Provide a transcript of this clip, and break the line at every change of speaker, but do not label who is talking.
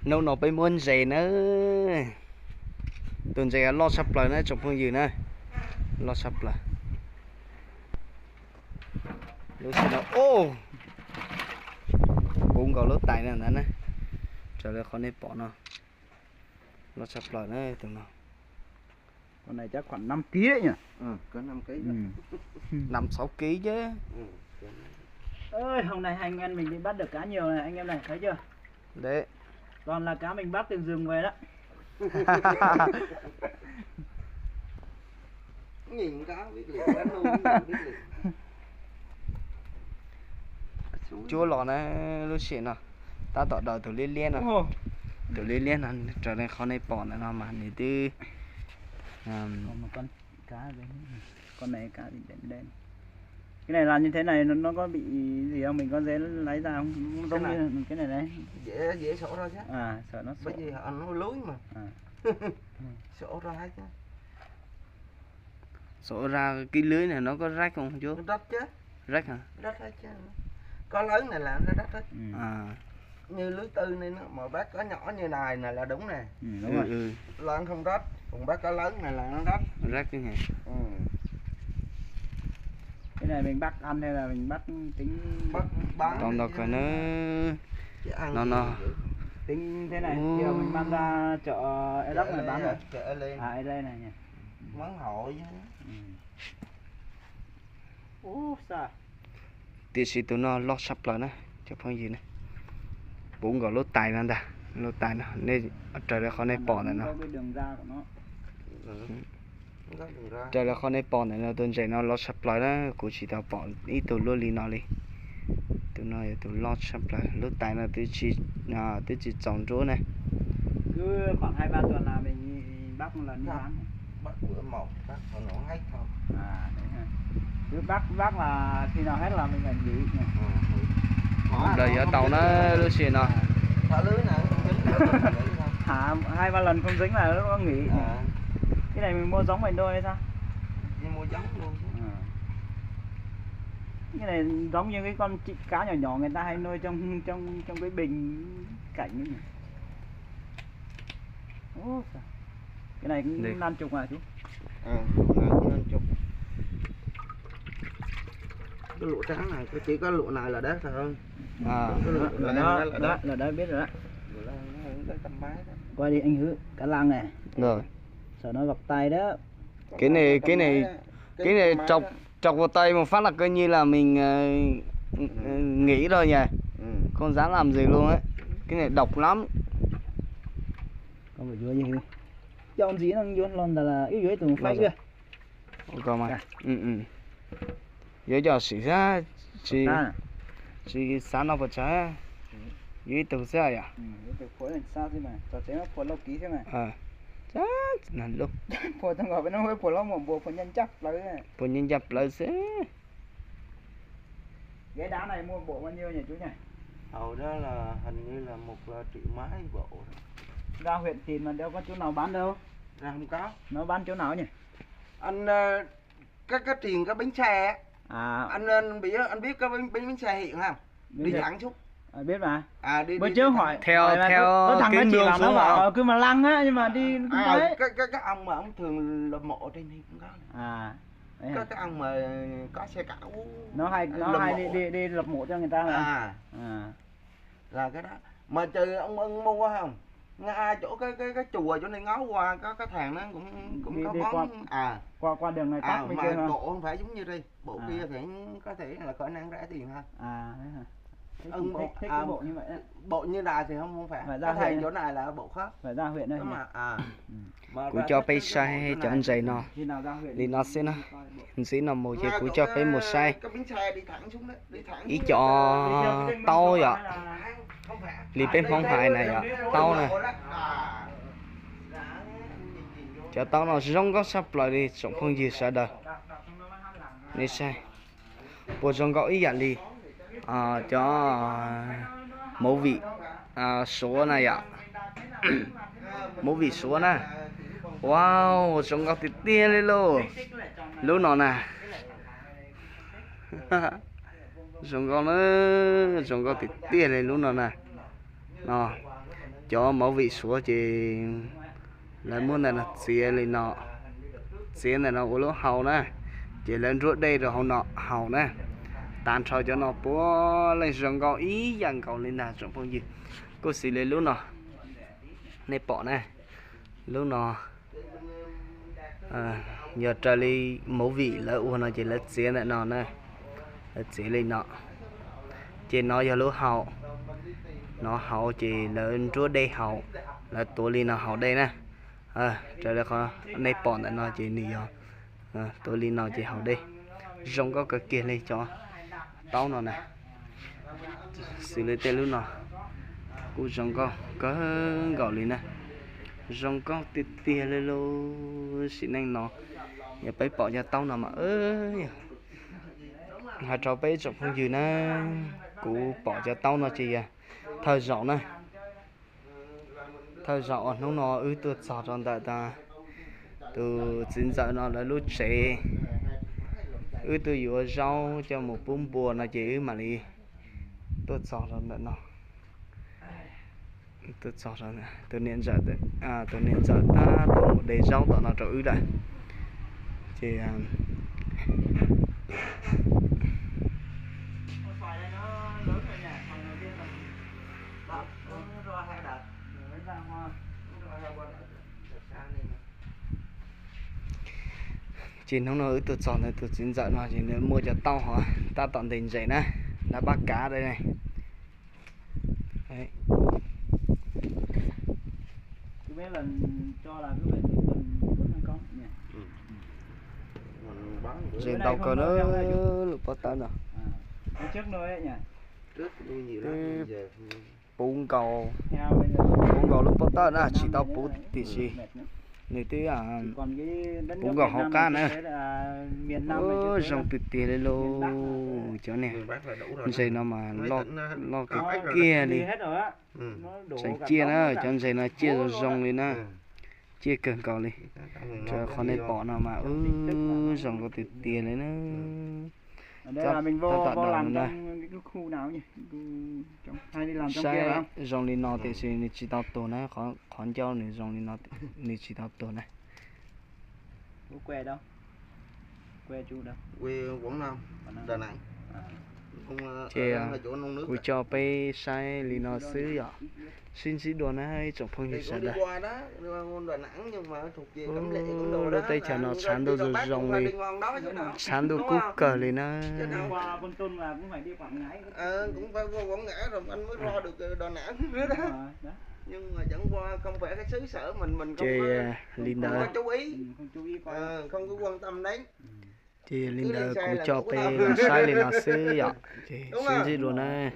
nấu nó phải muốn gì nữa tuần gì lo sắp lại nữa chụp phong gì nữa lo sắp lại lúc sau đó ô cũng có lúc tài nữa nè trở lại con này bỏ nó lo sắp lại nữa từng nào
con này chắc khoảng 5 kg đấy nhỉ.
Có 5 kg.
5-6 kg chứ.
Ơi hôm nay hai anh em mình đi bắt được cá nhiều này anh em này thấy chưa?
Đấy.
Toàn là cá mình bắt từ rừng về đó.
Nhìn cá biết liền đánh luôn biết liền.
Chúa lò nó lúc xịn nào ta tọt đầu từ liên liên nào từ liên liên ăn trở nên khó này bỏ nó mà này tư
còn một con cá đấy, con này cá đen đen. Cái này làm như thế này nó có bị gì không, mình có dễ lấy ra không? Giống như cái này đấy
dễ sổ ra chứ.
Sợ nó
bởi vì nó lưới mà. Sổ ra chứ.
sổ ra cái lưới này nó có rách không chú?
Nó rách chứ.
Rách hả?
Rách chứ. Có lớn này là nó rách hết. Như lưới tư này nó mà bác có nhỏ như này là đúng nè.
Đúng rồi.
Là không rách, còn bác có lớn này là nó rách.
Rách cái này.
Cái này mình bắt ăn hay là mình bắt tính
bắt bán?
Còn nó phải nó
tính thế này, chiều mình mang ra chợ Edoc này bán rồi.
Chợ lên.
Ở đây này nhỉ.
Món hội chứ.
Sao?
tí sĩ tụi nó lót sắp lại nè, cho phong gì nè. Bốn gọi lốt tài nó đã, lốt tài nó nên trời là con này bỏ này nó.
Có cái đường ra của nó.
Trời là con này bỏ này nó tuần chạy nó lót sắp lại đó, cũng chỉ tao bỏ ít tụi luôn đi nó đi. Tụi nó tụi lót sắp lại, lốt tài nó tụi chỉ trồng chỗ này.
Cứ khoảng 2-3 tuần là mình bắt một lần đi bán.
Bắt bữa một, bắt hồi nó hết thôi.
Đấy ha. Cứ bắt là khi nào hết là mình phải nghỉ nhỉ.
Đời ở tàu nó lưu xịn rồi.
Thả lưới nè, không dính.
Thả 2-3 lần không dính là nó có nghỉ. Cái này mình mua giống mình thôi hay sao?
Mình mua giống luôn.
Cái này giống như cái con cá nhỏ nhỏ người ta hay nuôi trong cái bình cảnh ấy nhỉ. Cái này cũng 50 à chú?
Này chục. Cái lụa trắng này, chỉ có lụa này là đắt thôi.
Là đó biết rồi đó. Quay đi anh Hứ, cá lang này.
Rồi.
Sợ nó gặp tay đó.
Cái này chọc vào tay một phát là coi như là mình nghĩ rồi nhỉ. Không dám làm gì luôn ấy. Cái này độc lắm.
Con phải vô gì? Cho ông dí nó vô lon là yếu dưới từ phái kia.
Còn mà. Dưới cho xỉ ra chỉ sáng nó vào trái. Dưới từ xa à?
Dưới từ phối làm sao thế mà. Cho thế nó phối lâu ký thế mà.
Chắc là lúc.
Phối thằng ngồi với nó hơi phối lâu một bộ phối nhân chắc lấy này.
Phối nhân chắc lấy xế.
Ghế đá này mua bộ bao nhiêu nhỉ chú nhỉ?
Hầu đó là hình như là 1 triệu mấy bộ.
Ra huyện tìm mà đâu có chỗ nào bán đâu.
Ra không có.
Nó bán chỗ nào nhỉ?
Anh cái tiền cái bánh xe anh biết cái bánh xe hiện không? Đi thẳng chút.
Biết mà.
Đi
bữa trước hỏi
theo
thằng nó chỉ bảo nó bảo cứ mà lăng á nhưng mà đi
cái ông mà ông thường lập mộ trên đây cũng có. Cái ông mà có xe cẩu
nó hay đi lập mộ cho người ta hả?
Là cái đó mà trừ ông mua không, ngay chỗ cái chùa chỗ này ngó qua có cái thằng nó cũng có bón
qua đường này tắt bên
mà
kia
cổ không phải giống như đây, bộ kia thì có thể là khả năng rẻ tiền hơn.
Đấy hả? Thích cái bộ như vậy đó.
Bộ như này thì không phải ra thầy chỗ này là bộ khác,
phải ra huyện đây
cú cho bay sai chọn giày nó đi nó sẽ nó xí nó một chiếc cú cho bay một sai ý cho to vậy đi bên phong hải này à tao này cho tao nó rong có sắp lại đi sống không gì sợ đời đi sai bộ rong có ý dạng đi cho mẫu vị số này ạ. Mẫu vị số nè. Wow, trông có thịt tia lên luôn. Lúc nào nè. Trông có thịt tia lên lúc nào nè. Nó. cho máu vị xuống chị lấy muốn này là xía lên nọ xía này nó lỗ hầu nè chị lên ruột đây rồi hầu nè tan sau cho nó bố lên rừng gạo ý dần gạo lên là trong phong gì cô xí lên lúc nọ này bỏ nè lúc nọ nhờ trở đi mẫu vị là u nó chỉ là xía này nọ nè là xía lên nọ trên nó giờ lỗ hầu nó hậu chỉ lên chúa đây hậu là tuổi li nó hậu đây nè trời đất ơi này bọn nó chỉ nhiều tuổi li nó chỉ hậu đây rong có cái kia lên cho tao nó nè xử lý tên luôn nó cú rong có gọi lên nè rong có tít tia lên luôn xin anh nó nhà bấy bỏ cho tao nó mà ơi hai cháu bấy chụp không gì nè cú bỏ cho tao nó chỉ thời rõ này thời rõ nó từ sọt trong tại ta từ chính giờ nó là lúc trẻ từ vừa rau cho một bún bùa nó chỉ mà đi từ sọt trong nó từ sọt trong này từ niên giờ từ niên giờ ta từ một đầy rau tao nó trở đây thì chỉ nó nói từ chọn này từ chính giờ nó chỉ nếu mua cho tao hả ta toàn tình vậy nè đã bắt cá đây này đấy
cứ mấy lần cho là cứ phải tuần 4-5 con nhỉ
rồi tao có nó lục bắt tao nào
trước nữa ấy nhỉ
trước nuôi nhiều lắm giờ
bún cầu
heo bây giờ
bún cầu lúc bắt tao là chỉ tao bún thì gì này tí
còn cái đất
bún cầu hậu cá nữa
miền Nam
rong tuyệt tiền lên lô chỗ này dây nó mà lo cái kia đi dây chia nó cho dây nó chia rồi rong lên nó chia cần cầu đi cho con này bỏ nào mà rong có tuyệt tiền đấy nó
đây là mình vô làm trong cái khu nào nhỉ trong hay đi làm trong kia không
rong lên nó thì chỉ tao tổ này còn cho này rong lên nó thì chỉ tao tổ này
quê đâu quê chú đâu
quê Quảng Nam Đà Nẵng
cô cho pe sai li nó xứ vậy xin đồ này trong phong như sao đây
qua đó Đà Nẵng nhưng mà thuộc về Cẩm Lệ cũng đồ đó
tây chả nó sáng đồ rồi rong đi sáng đồ cúp cờ lên nó
qua Vân Tôn là cũng phải đi Quảng Ngãi
cũng phải qua Quảng Ngãi rồi anh mới lo được Đà Nẵng nữa đó nhưng mà chẳng qua không phải cái xứ sở mình không có chú ý không có quan tâm đến
thì Linda cũng cho pe sai lên nó xứ vậy thì xin gì luôn này